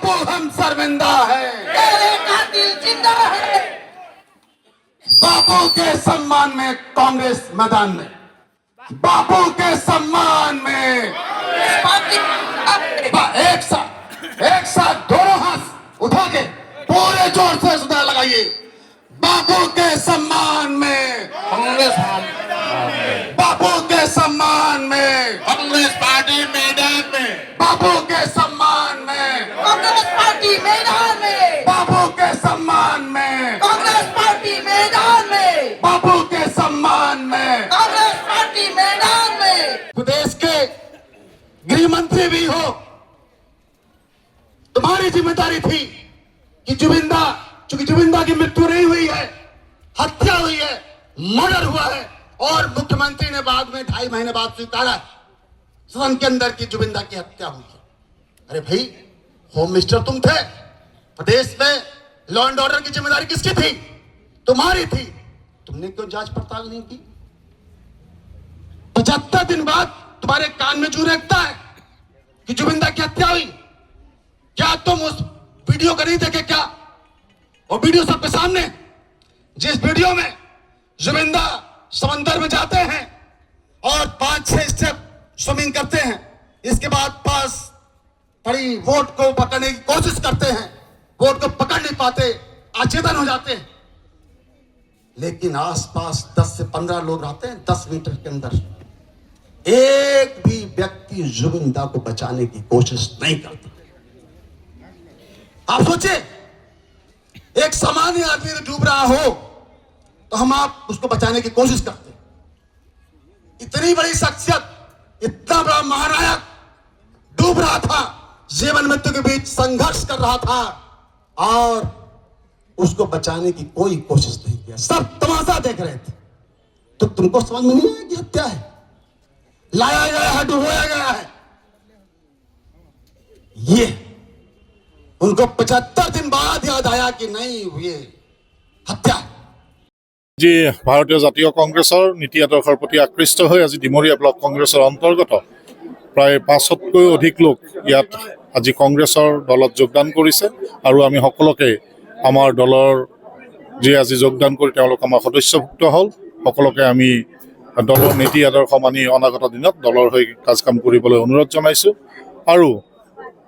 बापू हम शर्मिंदा है, तेरे कातिल जिंदा है। बापू के सम्मान में कांग्रेस मैदान में, बापू के सम्मान में एक साथ दोनों हाथ उठा के पूरे जोर से सदा लगाइए। बापू के सम्मान में कांग्रेस बापू के सम्मान में कांग्रेस पार्टी मैदान में, बापू के सम्मान में कांग्रेस पार्टी मैदान में, बापू के सम्मान में कांग्रेस पार्टी मैदान में, बापू के सम्मान में कांग्रेस पार्टी मैदान में। प्रदेश के गृह मंत्री भी हो, तुम्हारी जिम्मेदारी थी कि चूंकि जुबिंदा की मृत्यु नहीं हुई है, हत्या हुई है, मर्डर हुआ है, और मुख्यमंत्री ने बाद में 2.5 महीने बाद स्वीकारा सदन के अंदर की जुबिंदा की हत्या हुई है। अरे भाई, होम मिनिस्टर तुम थे, प्रदेश में लॉ एंड ऑर्डर की जिम्मेदारी किसकी थी? तुम्हारी थी। तुमने क्यों जांच पड़ताल नहीं की? 75 दिन बाद तुम्हारे कान में जू रेंगता है कि जुबिंदा की हत्या हुई। क्या तुम उस वीडियो को नहीं देखे क्या? वो वीडियो सबके सामने, जिस वीडियो में जुबिंदा समंदर में जाते हैं और 5-6 स्टेप स्विमिंग करते हैं, इसके बाद पास पड़ी वोट को पकड़ने की कोशिश करते हैं, वोट को पकड़ नहीं पाते, अचेतन हो जाते हैं, लेकिन आसपास 10 से 15 लोग रहते हैं 10 मीटर के अंदर, एक भी व्यक्ति जुबिंदा को बचाने की कोशिश नहीं करता। आप सोचिए, एक सामान्य आदमी तो डूब रहा हो तो हम आप उसको बचाने की कोशिश करते। इतनी बड़ी शख्सियत, इतना बड़ा महानायक डूब रहा था, जीवन मृत्यु के बीच संघर्ष कर रहा था, और उसको बचाने की कोई कोशिश नहीं किया। सब तमाशा देख रहे थे। तो तुमको समझ में नहीं आया कि हत्या है, लाया गया है, डुबोया गया है। ये उनको 75 दिन बाद याद आया कि नहीं, ये हत्या। जी ভাৰতীয় জাতীয় কংগ্ৰেছৰ নীতি আদৰ্শৰ প্ৰতি আকৃষ্ট হৈ আজি ডিমৰীয়া ব্লক কংগ্ৰেছৰ অন্তৰ্গত প্ৰায় 500তকৈ অধিক লোক ইয়াত আজি কংগ্ৰেছৰ দলত যোগদান কৰিছে, আৰু আমি সকলোকে আমাৰ দলৰ যি আজি যোগদান কৰি তেওঁলোক আমাৰ সদস্যভুক্ত হ'ল, সকলোকে আমি দলৰ নীতি আদৰ্শ মানি অনাগত দিনত দলৰ হৈ কাজ কাম কৰিবলৈ অনুৰোধ জনাইছোঁ। আৰু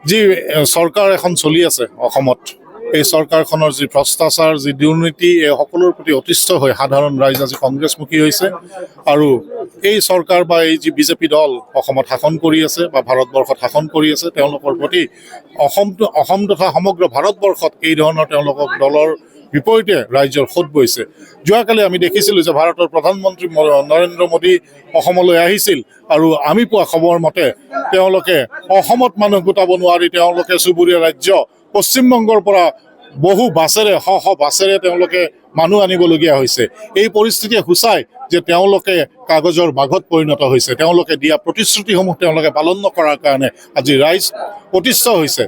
যি চৰকাৰ এখন চলি আছে অসমত, এই চৰকাৰখনৰ যি ভ্ৰষ্টাচাৰ, যি দুৰ্নীতি, এই সকলোৰ প্ৰতি অতিষ্ঠ হৈ সাধাৰণ ৰাইজ আজি কংগ্ৰেছমুখী হৈছে। আৰু এই চৰকাৰ বা এই যি বিজেপি দল অসমত শাসন কৰি আছে বা ভাৰতবৰ্ষত শাসন কৰি আছে, তেওঁলোকৰ প্ৰতি অসম তথা সমগ্ৰ ভাৰতবৰ্ষত এই ধৰণৰ তেওঁলোকক দলৰ বিপৰীতে ৰাইজৰ সোঁত বৈছে। যোৱাকালি আমি দেখিছিলোঁ যে ভাৰতৰ প্ৰধানমন্ত্ৰী নৰেন্দ্ৰ মোদী অসমলৈ আহিছিল, আৰু আমি পোৱা খবৰ মতে তেওঁলোকে অসমত মানুহ গোটাব নোৱাৰি তেওঁলোকে চুবুৰীয়া ৰাজ্য পশ্চিমবংগৰ পৰা বহু বাছেৰে শ বাছেৰে তেওঁলোকে মানুহ আনিবলগীয়া হৈছে। এই পৰিস্থিতিয়ে সূচায় যে তেওঁলোকে কাগজৰ বাঘত পৰিণত হৈছে। তেওঁলোকে দিয়া প্ৰতিশ্ৰুতিসমূহ তেওঁলোকে পালন নকৰাৰ কাৰণে আজি ৰাইজ অতিষ্ঠ হৈছে।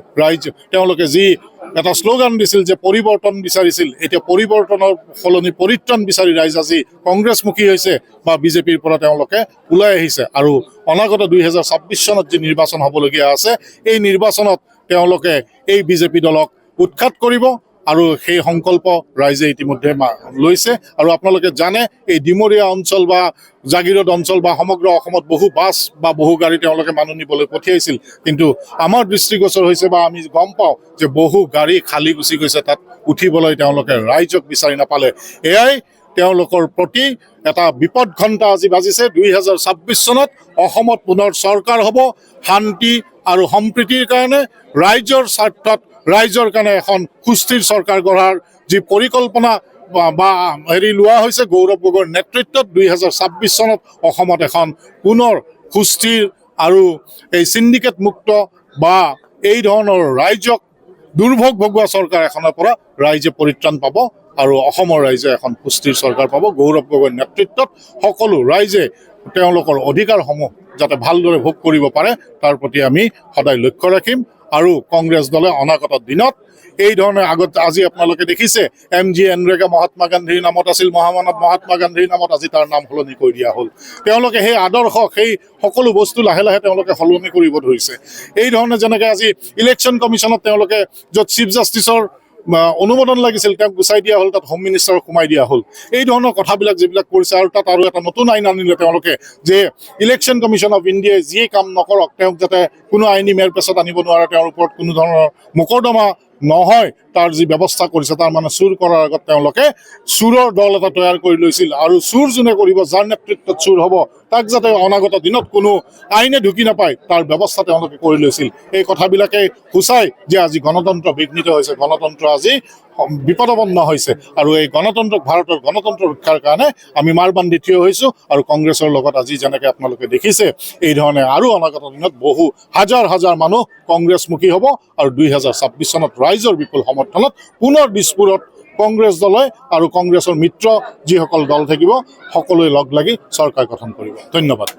তেওঁলোকে যি এটা শ্লোগান দিছিল যে পৰিৱৰ্তন বিচাৰিছিল, এতিয়া পৰিৱৰ্তনৰ সলনি পৰিত্ৰাণ বিচাৰি ৰাইজ আজি কংগ্ৰেছমুখী হৈছে বা বিজেপিৰ পৰা তেওঁলোকে ওলাই আহিছে। আৰু অনাগত 2026 চনত যি নিৰ্বাচন হ'বলগীয়া আছে, এই নিৰ্বাচনত তেওঁলোকে এই বিজেপি দলক উৎখাত কৰিব, আৰু সেই সংকল্প ৰাইজে ইতিমধ্যে লৈছে। আৰু আপোনালোকে জানে, এই ডিমৰীয়া অঞ্চল বা জাগিৰোড অঞ্চল বা সমগ্ৰ অসমত বহু বাছ বা বহু গাড়ী তেওঁলোকে মানুহ নিবলৈ পঠিয়াইছিল, কিন্তু আমাৰ দৃষ্টিগোচৰ হৈছে বা আমি গম পাওঁ যে বহু গাড়ী খালী গুচি গৈছে, তাত উঠিবলৈ তেওঁলোকে ৰাইজক বিচাৰি নাপালে। এয়াই তেওঁলোকৰ প্ৰতি এটা বিপদ ঘণ্টা আজি বাজিছে। 2026 চনত অসমত পুনৰ চৰকাৰ হ'ব, শান্তি আৰু সম্প্ৰীতিৰ কাৰণে, ৰাইজৰ স্বাৰ্থত, ৰাইজৰ কাৰণে এখন সুস্থিৰ চৰকাৰ গঢ়াৰ যি পৰিকল্পনা বা লোৱা হৈছে গৌৰৱ গগৈৰ নেতৃত্বত, 2026 চনত অসমত এখন পুনৰ সুস্থিৰ আৰু এই চিণ্ডিকেট মুক্ত বা এই ধৰণৰ ৰাইজক দুৰ্ভোগ ভগোৱা চৰকাৰ এখনৰ পৰা ৰাইজে পৰিত্ৰাণ পাব, আৰু অসমৰ ৰাইজে এখন সুস্থিৰ চৰকাৰ পাব। গৌৰৱ গগৈৰ নেতৃত্বত সকলো ৰাইজে তেওঁলোকৰ অধিকাৰসমূহ যাতে ভালদৰে ভোগ কৰিব পাৰে, তাৰ প্ৰতি আমি সদায় লক্ষ্য ৰাখিম। আৰু কংগ্ৰেছ দলে অনাগত দিনত এই ধৰণে আগত আজি আপোনালোকে দেখিছে MG এনৰেগা মহাত্মা গান্ধীৰ নামত আছিল, মহামানৱ মহাত্মা গান্ধীৰ নামত আজি তাৰ নাম সলনি কৰি দিয়া হ'ল। তেওঁলোকে সেই আদৰ্শ সেই সকলো বস্তু লাহে লাহে তেওঁলোকে সলনি কৰিব ধৰিছে। এই ধৰণে যেনেকৈ আজি ইলেকশ্যন কমিশ্যনত তেওঁলোকে য'ত চিফ জাষ্টিছৰ অনুমোদন লাগিছিল তেওঁক গুচাই দিয়া হ'ল, তাত হোম মিনিষ্টাৰক সোমাই দিয়া হ'ল। এই ধৰণৰ কথাবিলাক যিবিলাক কৰিছে আৰু তাত আৰু এটা নতুন আইন আনিলে তেওঁলোকে যে ইলেকশ্যন কমিশ্যন অফ ইণ্ডিয়াই যিয়ে কাম নকৰক তেওঁক যাতে কোনো আইনী মেৰ পেছত আনিব নোৱাৰে, তেওঁৰ ওপৰত কোনো ধৰণৰ মোকৰ্দমা নহয় তাৰ যি ব্যৱস্থা কৰিছে। তাৰ মানে চুৰ কৰাৰ আগত তেওঁলোকে চুৰৰ দল এটা তৈয়াৰ কৰি লৈছিল আৰু চুৰ যোনে কৰিব, যাৰ নেতৃত্বত চুৰ হ'ব, তাক যাতে অনাগত দিনত কোনো আইনে ঢুকি নাপায় তাৰ ব্যৱস্থা তেওঁলোকে কৰি লৈছিল। এই কথাবিলাকে সূচায় যে আজি গণতন্ত্ৰ বিঘ্নিত হৈছে, গণতন্ত্ৰ আজি বিপদাপন্ন হৈছে আৰু এই গণতন্ত্ৰক, ভাৰতৰ গণতন্ত্ৰ ৰক্ষাৰ কাৰণে আমি মাৰ বান্ধি থিয় হৈছোঁ। আৰু কংগ্ৰেছৰ লগত আজি যেনেকৈ আপোনালোকে দেখিছে এই ধৰণে আৰু অনাগত দিনত বহু হাজাৰ হাজাৰ মানুহ কংগ্ৰেছমুখী হ'ব আৰু 2026 চনত ৰাইজৰ বিপুল সমৰ্থনত পুনৰ দিছপুৰত কংগ্ৰেছ দলে আৰু কংগ্ৰেছৰ মিত্ৰ যিসকল দল থাকিব সকলোৱে লগ লাগি চৰকাৰ গঠন কৰিব। ধন্যবাদ।